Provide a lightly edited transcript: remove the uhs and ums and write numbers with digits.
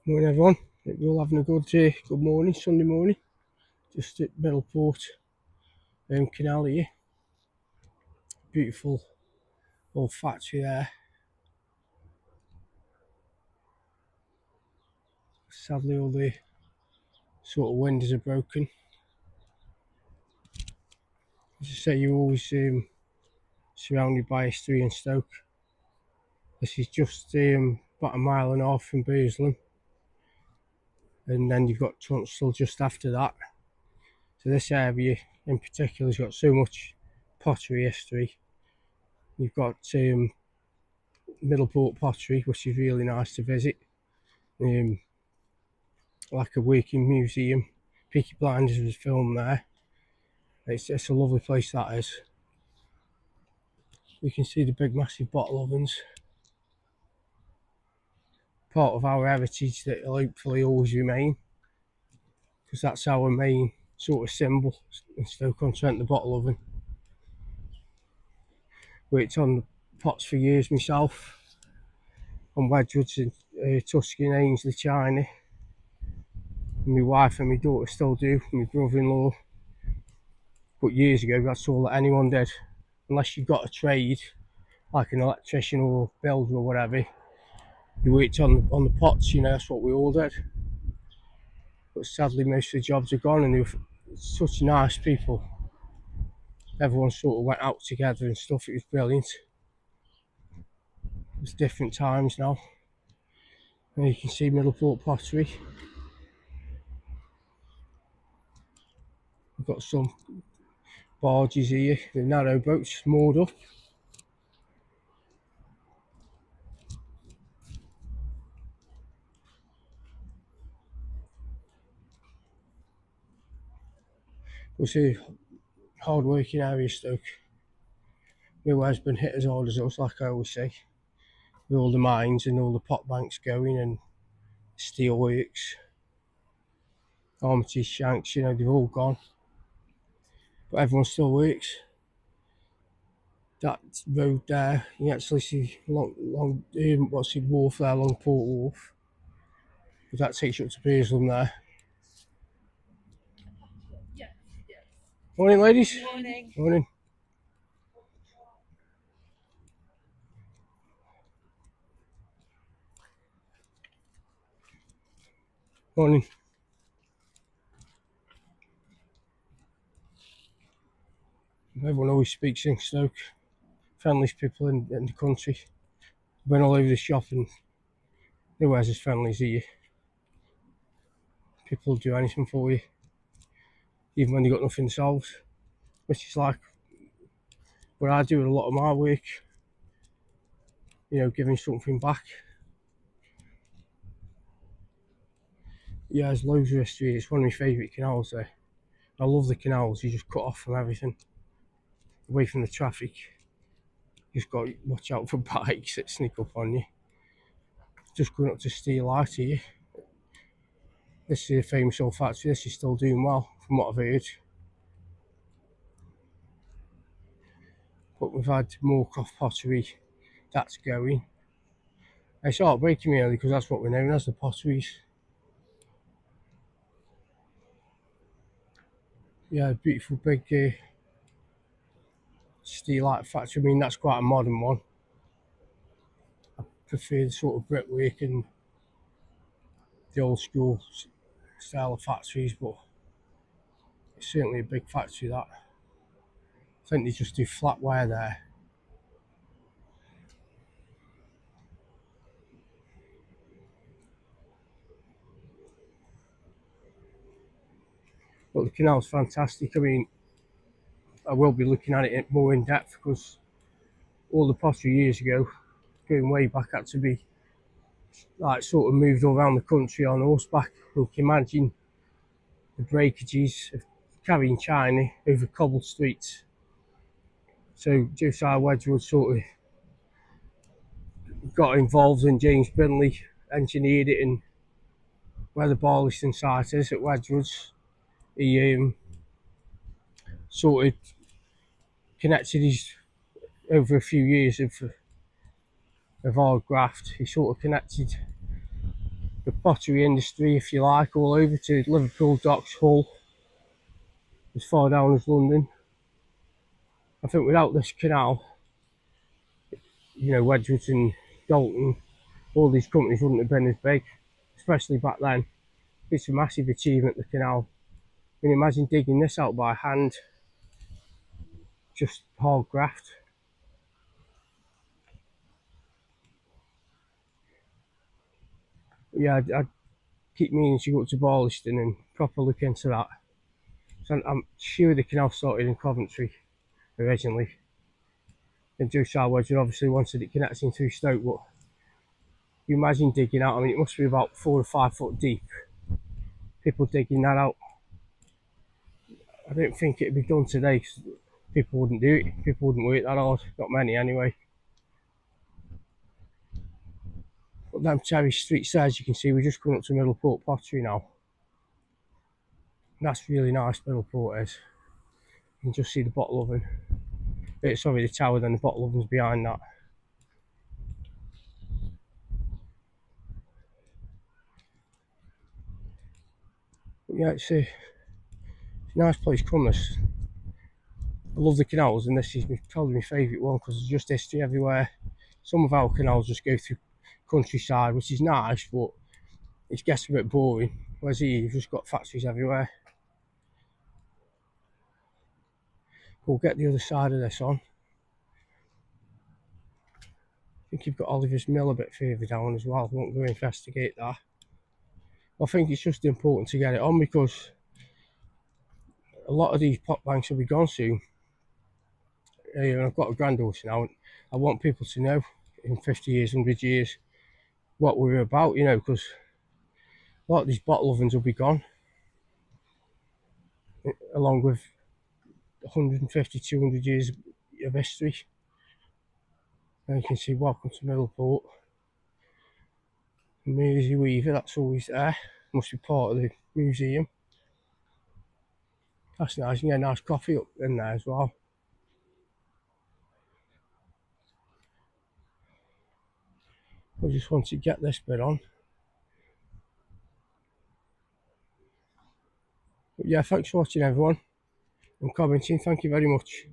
Morning everyone. Hope you're all having a good morning, Sunday morning. Just at Middleport canal here. Beautiful old factory there. Sadly all the sort of windows are broken. As I say, you're always surrounded by history in Stoke. This is just about a mile and a half from Burslem, and then you've got Tunstall just after that. So this area in particular has got so much pottery history. You've got Middleport pottery, which is really nice to visit. Like a working museum. Peaky Blinders was filmed there. It's a lovely place, that is. You can see the big massive bottle ovens. Part of our heritage that will hopefully always remain, because that's our main sort of symbol in Stoke-on-Trent, the bottle oven. Worked on the pots for years myself, on Wedgwoods and Tuscan, Ainsley, China. And my wife and my daughter still do, and my brother-in-law. But years ago, that's all that anyone did. Unless you got a trade, like an electrician or builder or whatever, you worked on the pots, that's what we all did. But sadly, most of the jobs are gone, and they were such nice people. Everyone sort of went out together and stuff. It was brilliant. It's different times now. And you can see Middleport pottery. We've got some barges here, the narrow boats moored up. It's a hard working area, Stoke. Nowhere's been hit as hard as us, like I always say. With all the mines and all the pot banks going, and steel works, Armitage Shanks, they've all gone. But everyone still works. That road there, you can actually see long wharf there, Longport Wharf. But that takes you up to Burslem there. Morning, ladies. Morning. Morning. Morning. Everyone always speaks in Stoke. Friendliest people in the country. Been all over the shop, and nowhere's as friendly as here. People do anything for you, even when they've got nothing solved. Which is like what I do with a lot of my work, giving something back. Yeah, there's loads of history. It's one of my favourite canals there. I love the canals. You just cut off from everything, away from the traffic. You just got to watch out for bikes that sneak up on you. Just going up to Steel Light here. This is a famous old factory. This is still doing well, from what I've heard. But we've had more Croft pottery. That's going. It's heartbreaking really, because that's what we're known as, the potteries. Yeah, beautiful big steel light factory. I mean, that's quite a modern one. I prefer the sort of brickwork and the old school style of factories, but it's certainly a big factory, that. I think they just do flatware there. But the canal's fantastic. I mean, I will be looking at it more in depth, because all the pottery years ago, going way back, had to be like sort of moved all around the country on horseback. You can imagine the breakages of carrying china over cobbled streets. So Josiah Wedgwood sort of got involved, and James Brindley engineered it, and where the Barliston site is at Wedgwoods, he sort of connected his, over a few years of hard graft, he sort of connected the pottery industry, if you like, all over to Liverpool docks, Hull, as far down as London. I think without this canal, Wedgwood and Dalton, all these companies wouldn't have been as big, especially back then. It's a massive achievement, the canal. I mean, imagine digging this out by hand, just hard graft. But yeah, I'd keep meaning to go up to Barliston and proper look into that. So I'm sure the canal started in Coventry originally. And Joe Wedgwood obviously wanted it connecting through Stoke, but you imagine digging out, I mean, it must be about 4 or 5 foot deep. People digging that out. I don't think it'd be done today because people wouldn't do it. People wouldn't work that hard. Not many anyway. But them Cherry Street sides, you can see we're just coming up to Middleport Pottery now. And that's really nice, Middleport is. You can just see the bottle oven. Sorry, the tower, then the bottle oven's behind that. But yeah, it's a nice place to come. This. I love the canals, and this is probably my favourite one because there's just history everywhere. Some of our canals just go through countryside, which is nice, but it gets a bit boring. Whereas here, you've just got factories everywhere. We'll get the other side of this on. I think you've got Oliver's Mill a bit further down as well. I won't go investigate that. I think it's just important to get it on because a lot of these pot banks will be gone soon. And I've got a granddaughter now, and I want people to know in 50 years, 100 years, what we're about, because a lot of these bottle ovens will be gone, along with 150, 200 years of history. And you can see welcome to Middleport. Mersey Weaver, that's always there. Must be part of the museum. That's nice. You can get a nice coffee up in there as well. I just want to get this bit on. But yeah, thanks for watching everyone and commenting. Thank you very much.